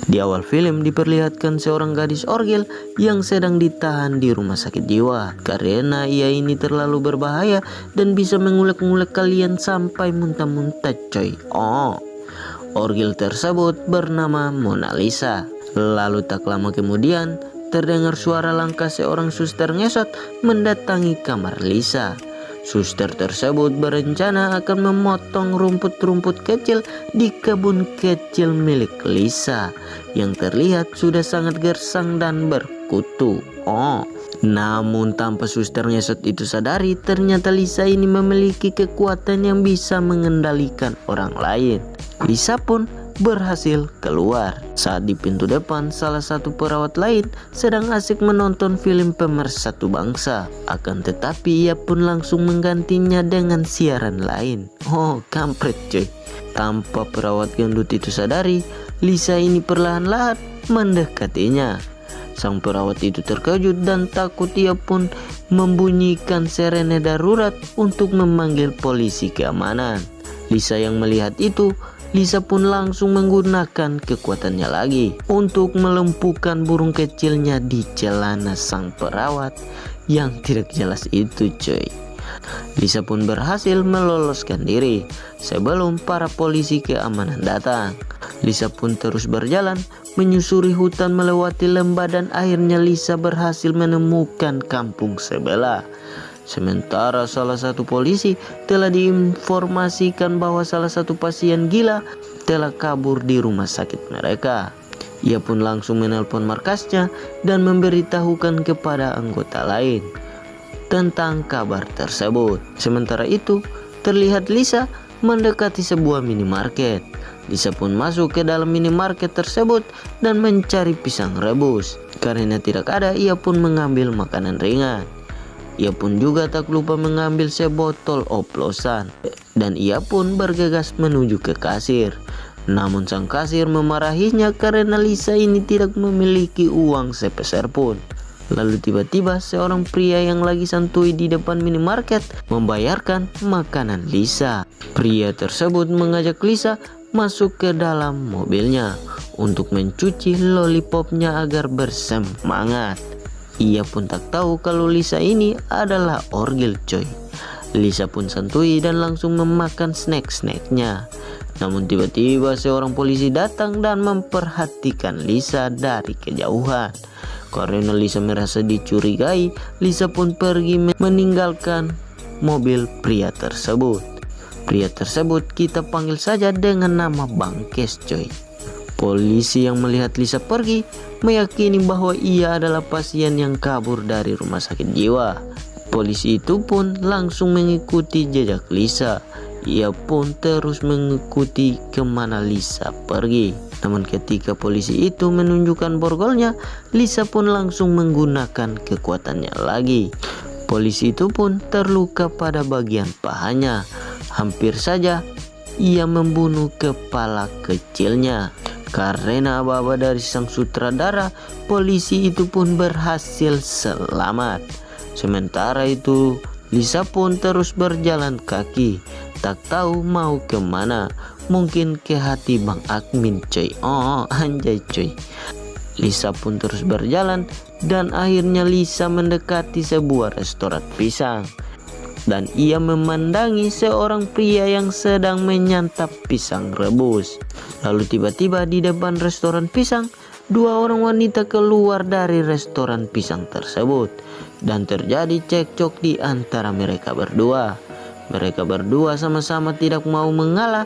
Di awal film diperlihatkan seorang gadis orgel yang sedang ditahan di rumah sakit jiwa karena ia ini terlalu berbahaya dan bisa mengulek-ngulek kalian sampai muntah-muntah coy. Orgel tersebut bernama Mona Lisa. Lalu tak lama kemudian terdengar suara langkah seorang suster ngesot mendatangi kamar Lisa. Suster tersebut berencana akan memotong rumput-rumput kecil di kebun kecil milik Lisa yang terlihat sudah sangat gersang dan berkutu. Namun tanpa suster ngesot itu sadari, ternyata Lisa ini memiliki kekuatan yang bisa mengendalikan orang lain. Lisa pun berhasil keluar. Saat di pintu depan, salah satu perawat lain sedang asik menonton film Pemersatu Bangsa. Akan tetapi ia pun langsung menggantinya dengan siaran lain. Kampret coy. Tanpa perawat gendut itu sadari, Lisa ini perlahan-lahan mendekatinya. Sang perawat itu terkejut dan takut, ia pun membunyikan sirene darurat untuk memanggil polisi keamanan. Lisa yang melihat itu, Lisa pun langsung menggunakan kekuatannya lagi untuk melumpuhkan burung kecilnya di celana sang perawat yang tidak jelas itu coy. Lisa pun berhasil meloloskan diri sebelum para polisi keamanan datang. Lisa pun terus berjalan menyusuri hutan melewati lembah dan akhirnya Lisa berhasil menemukan kampung sebelah. Sementara salah satu polisi telah diinformasikan bahwa salah satu pasien gila telah kabur di rumah sakit mereka. Ia pun langsung menelpon markasnya dan memberitahukan kepada anggota lain tentang kabar tersebut. Sementara itu, terlihat Lisa mendekati sebuah minimarket. Lisa pun masuk ke dalam minimarket tersebut dan mencari pisang rebus. Karena tidak ada, ia pun mengambil makanan ringan. Ia pun juga tak lupa mengambil sebotol oplosan dan ia pun bergegas menuju ke kasir. Namun sang kasir memarahinya karena Lisa ini tidak memiliki uang sepeser pun. Lalu tiba-tiba seorang pria yang lagi santuy di depan minimarket membayarkan makanan Lisa. Pria tersebut mengajak Lisa masuk ke dalam mobilnya untuk mencuci lollipopnya agar bersemangat. Ia pun tak tahu kalau Lisa ini adalah orgel coy. Lisa pun santuy dan langsung memakan snack-snacknya. Namun tiba-tiba seorang polisi datang dan memperhatikan Lisa dari kejauhan. Karena Lisa merasa dicurigai, Lisa pun pergi meninggalkan mobil pria tersebut. Pria tersebut kita panggil saja dengan nama Bangkes coy. Polisi yang melihat Lisa pergi meyakini bahwa ia adalah pasien yang kabur dari rumah sakit jiwa. Polisi itu pun langsung mengikuti jejak Lisa. Ia pun terus mengikuti kemana Lisa pergi. Namun ketika polisi itu menunjukkan borgolnya, Lisa pun langsung menggunakan kekuatannya lagi. Polisi itu pun terluka pada bagian pahanya. Hampir saja ia membunuh kepala kecilnya. Karena aba-aba dari sang sutradara, polisi itu pun berhasil selamat. Sementara itu, Lisa pun terus berjalan kaki, tak tahu mau kemana. Mungkin ke hati Bang Akmin coy. Anjay coy. Lisa pun terus berjalan dan akhirnya Lisa mendekati sebuah restoran pisang. Dan ia memandangi seorang pria yang sedang menyantap pisang rebus. Lalu tiba-tiba di depan restoran pisang, dua orang wanita keluar dari restoran pisang tersebut. Dan terjadi cekcok di antara mereka berdua. Mereka berdua sama-sama tidak mau mengalah.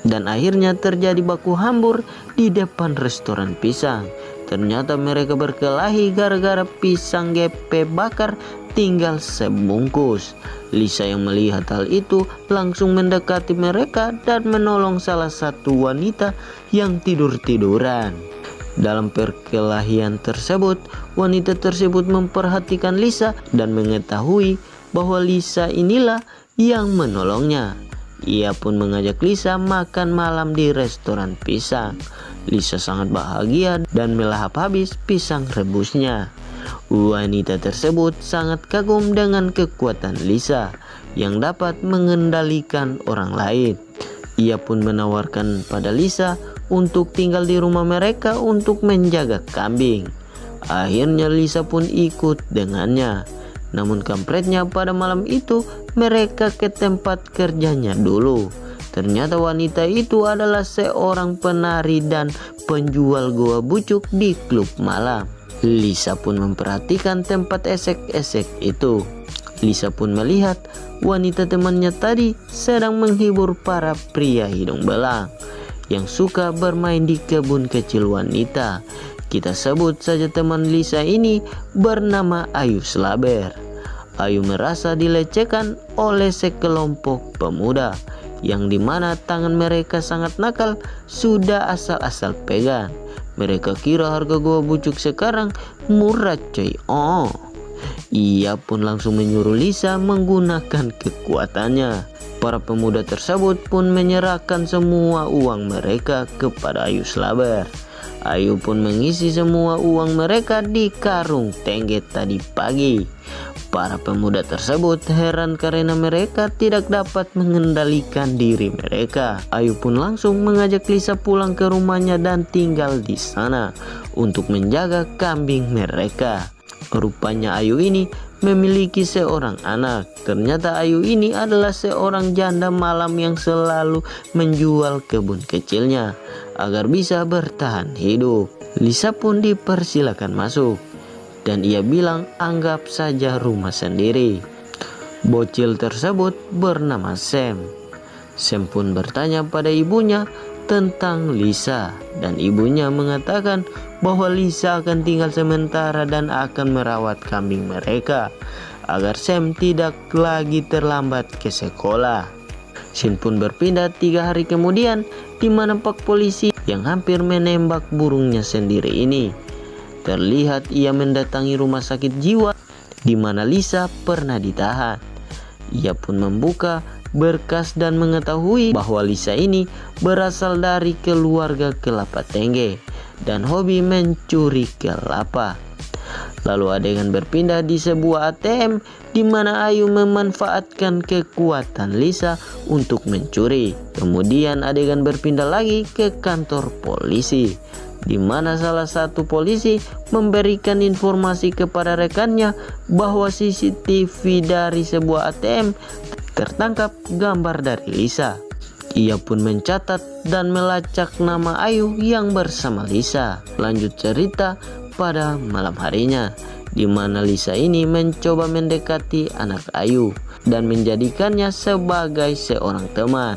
Dan akhirnya terjadi baku hambur di depan restoran pisang. Ternyata mereka berkelahi gara-gara pisang gepe bakar tinggal sebungkus. Lisa yang melihat hal itu langsung mendekati mereka dan menolong salah satu wanita yang tidur-tiduran. Dalam perkelahian tersebut, wanita tersebut memperhatikan Lisa dan mengetahui bahwa Lisa inilah yang menolongnya. Ia pun mengajak Lisa makan malam di restoran pisang. Lisa sangat bahagia dan melahap habis pisang rebusnya. Wanita tersebut sangat kagum dengan kekuatan Lisa yang dapat mengendalikan orang lain. Ia pun menawarkan pada Lisa untuk tinggal di rumah mereka untuk menjaga kambing. Akhirnya Lisa pun ikut dengannya. Namun kampretnya pada malam itu mereka ke tempat kerjanya dulu. Ternyata wanita itu adalah seorang penari dan penjual goa bucuk di klub malam. Lisa pun memperhatikan tempat esek-esek itu. Lisa pun melihat wanita temannya tadi sedang menghibur para pria hidung belang yang suka bermain di kebun kecil wanita. Kita sebut saja teman Lisa ini bernama Ayu Slaber. Ayu merasa dilecehkan oleh sekelompok pemuda yang dimana tangan mereka sangat nakal sudah asal-asal pegang. Mereka kira harga goa bucuk sekarang murah coy. Ia pun langsung menyuruh Lisa menggunakan kekuatannya. Para pemuda tersebut pun menyerahkan semua uang mereka kepada Ayu Slaber. Ayu pun mengisi semua uang mereka di karung tengge tadi pagi. Para pemuda tersebut heran karena mereka tidak dapat mengendalikan diri mereka. Ayu pun langsung mengajak Lisa pulang ke rumahnya dan tinggal di sana untuk menjaga kambing mereka. Rupanya Ayu ini memiliki seorang anak. Ternyata Ayu ini adalah seorang janda malam yang selalu menjual kebun kecilnya agar bisa bertahan hidup. Lisa pun dipersilakan masuk dan ia bilang anggap saja rumah sendiri. Bocil tersebut bernama Sam. Sam pun bertanya pada ibunya tentang Lisa dan ibunya mengatakan bahwa Lisa akan tinggal sementara dan akan merawat kambing mereka agar Sam tidak lagi terlambat ke sekolah. Scene pun berpindah 3 hari kemudian di mana pak polisi yang hampir menembak burungnya sendiri ini. Terlihat ia mendatangi rumah sakit jiwa di mana Lisa pernah ditahan. Ia pun membuka berkas dan mengetahui bahwa Lisa ini berasal dari keluarga kelapa tengge dan hobi mencuri kelapa. Lalu adegan berpindah di sebuah ATM di mana Ayu memanfaatkan kekuatan Lisa untuk mencuri. Kemudian adegan berpindah lagi ke kantor polisi di mana salah satu polisi memberikan informasi kepada rekannya bahwa CCTV dari sebuah ATM tertangkap gambar dari Lisa. Ia pun mencatat dan melacak nama Ayu yang bersama Lisa. Lanjut cerita pada malam harinya, di mana Lisa ini mencoba mendekati anak Ayu dan menjadikannya sebagai seorang teman.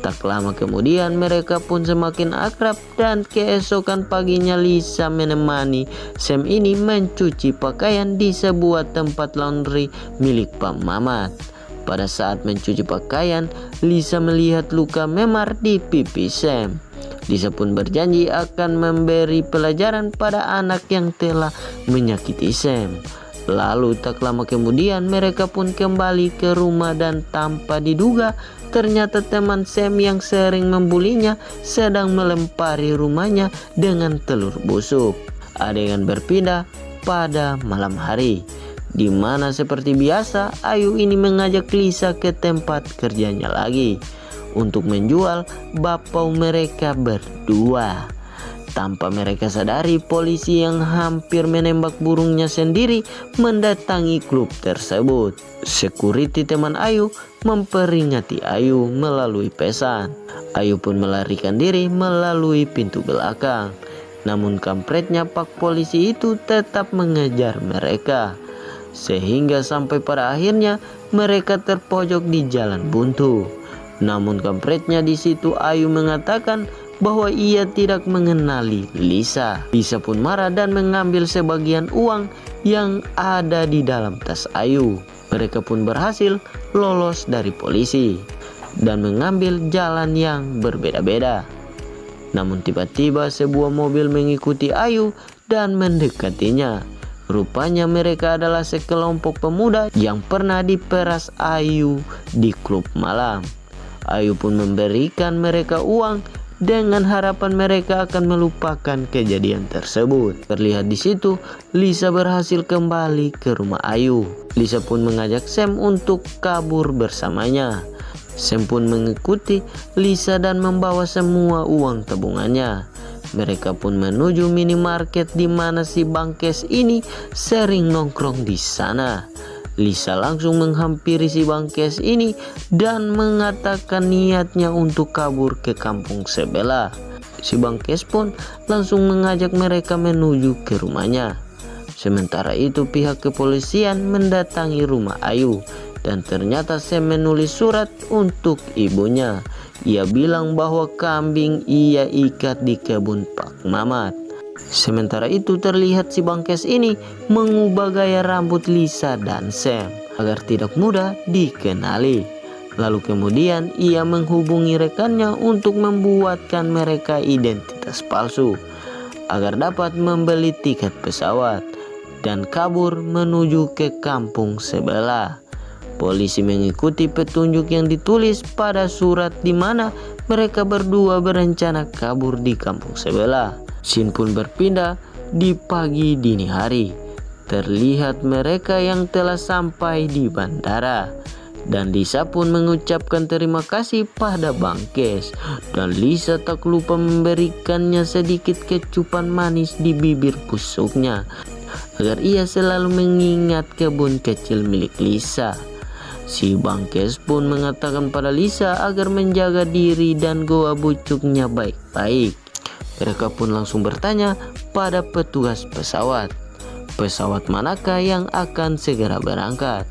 Tak lama kemudian mereka pun semakin akrab dan keesokan paginya Lisa menemani Sam ini mencuci pakaian di sebuah tempat laundry milik Pak Mamat. Pada saat mencuci pakaian, Lisa melihat luka memar di pipi Sam. Lisa pun berjanji akan memberi pelajaran pada anak yang telah menyakiti Sam. Lalu tak lama kemudian mereka pun kembali ke rumah dan tanpa diduga ternyata teman Sam yang sering membulinya sedang melempari rumahnya dengan telur busuk. Adegan berpindah pada malam hari, di mana seperti biasa Ayu ini mengajak Lisa ke tempat kerjanya lagi untuk menjual bapau mereka berdua. Tanpa mereka sadari, polisi yang hampir menembak burungnya sendiri mendatangi klub tersebut. Security teman Ayu memperingati Ayu melalui pesan. Ayu pun melarikan diri melalui pintu belakang. Namun kampretnya pak polisi itu tetap mengejar mereka. Sehingga sampai pada akhirnya mereka terpojok di jalan buntu. Namun kampretnya di situ Ayu mengatakan bahwa ia tidak mengenali Lisa. Lisa pun marah dan mengambil sebagian uang yang ada di dalam tas Ayu. Mereka pun berhasil lolos dari polisi dan mengambil jalan yang berbeda-beda. Namun tiba-tiba sebuah mobil mengikuti Ayu dan mendekatinya. Rupanya mereka adalah sekelompok pemuda yang pernah diperas Ayu di klub malam. Ayu pun memberikan mereka uang dengan harapan mereka akan melupakan kejadian tersebut. Terlihat di situ Lisa berhasil kembali ke rumah Ayu. Lisa pun mengajak Sam untuk kabur bersamanya. Sam pun mengikuti Lisa dan membawa semua uang tabungannya. Mereka pun menuju minimarket di mana si Bangkes ini sering nongkrong di sana. Lisa langsung menghampiri si Bangkes ini dan mengatakan niatnya untuk kabur ke kampung sebelah. Si Bangkes pun langsung mengajak mereka menuju ke rumahnya. Sementara itu pihak kepolisian mendatangi rumah Ayu dan ternyata Sam menulis surat untuk ibunya. Ia bilang bahwa kambing ia ikat di kebun Pak Mamat. Sementara itu terlihat si Bangkes ini mengubah gaya rambut Lisa dan Sam agar tidak mudah dikenali. Lalu kemudian ia menghubungi rekannya untuk membuatkan mereka identitas palsu agar dapat membeli tiket pesawat dan kabur menuju ke kampung sebelah. Polisi mengikuti petunjuk yang ditulis pada surat di mana mereka berdua berencana kabur di kampung sebelah. Scene pun berpindah di pagi dini hari. Terlihat mereka yang telah sampai di bandara. Dan Lisa pun mengucapkan terima kasih pada Bangkes. Dan Lisa tak lupa memberikannya sedikit kecupan manis di bibir busuknya agar ia selalu mengingat kebun kecil milik Lisa. Si Bangkes pun mengatakan pada Lisa agar menjaga diri dan goa bucuknya baik-baik. Mereka pun langsung bertanya pada petugas pesawat, pesawat manakah yang akan segera berangkat.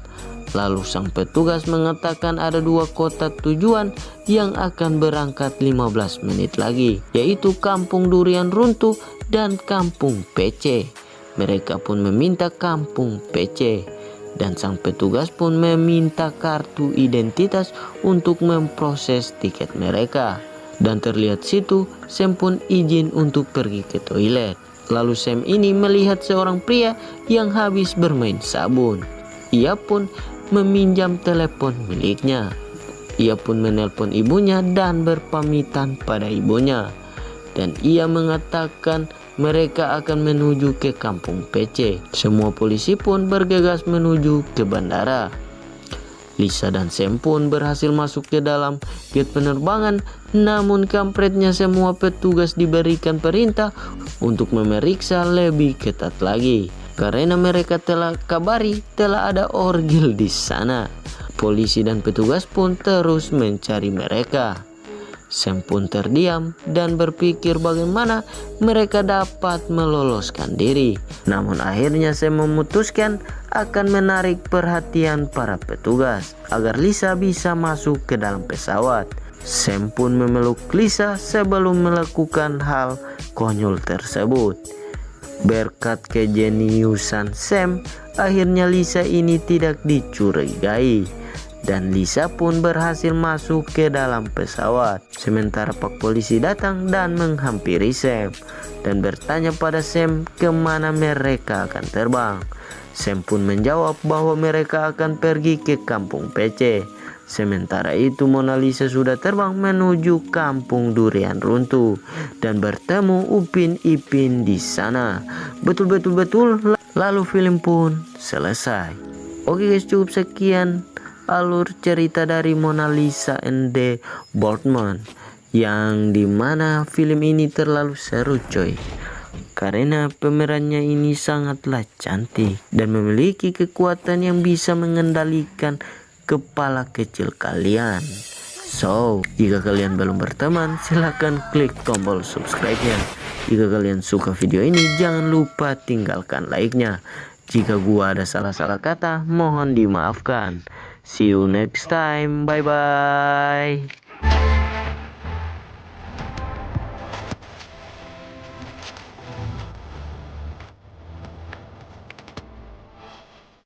Lalu sang petugas mengatakan ada 2 kota tujuan yang akan berangkat 15 menit lagi, yaitu Kampung Durian Runtuh dan Kampung PC. Mereka pun meminta Kampung PC. Dan sang petugas pun meminta kartu identitas untuk memproses tiket mereka. Dan terlihat situ Sam pun izin untuk pergi ke toilet. Lalu Sam ini melihat seorang pria yang habis bermain sabun. Ia pun meminjam telepon miliknya. Ia pun menelpon ibunya dan berpamitan pada ibunya. Dan ia mengatakan mereka akan menuju ke kampung PC. Semua polisi pun bergegas menuju ke bandara. Lisa dan Sam pun berhasil masuk ke dalam gate penerbangan. Namun kampretnya semua petugas diberikan perintah untuk memeriksa lebih ketat lagi. Karena mereka telah kabari telah ada orgil di sana. Polisi dan petugas pun terus mencari mereka. Sam pun terdiam dan berpikir bagaimana mereka dapat meloloskan diri. Namun akhirnya Sam memutuskan akan menarik perhatian para petugas agar Lisa bisa masuk ke dalam pesawat. Sam pun memeluk Lisa sebelum melakukan hal konyol tersebut. Berkat kejeniusan Sam, akhirnya Lisa ini tidak dicurigai. Dan Lisa pun berhasil masuk ke dalam pesawat. Sementara pak polisi datang dan menghampiri Sam dan bertanya pada Sam kemana mereka akan terbang. Sam pun menjawab bahwa mereka akan pergi ke kampung PC. Sementara itu Mona Lisa sudah terbang menuju kampung Durian Runtuh dan bertemu Upin Ipin di sana. Betul. Lalu film pun selesai. Oke guys, cukup sekian alur cerita dari Mona Lisa and the Boardman, yang dimana film ini terlalu seru coy, karena pemerannya ini sangatlah cantik dan memiliki kekuatan yang bisa mengendalikan kepala kecil kalian. So, jika kalian belum berteman, silahkan klik tombol subscribe-nya. Jika kalian suka video ini, jangan lupa tinggalkan like-nya. Jika gua ada salah-salah kata, mohon dimaafkan. See you next time. Bye-bye.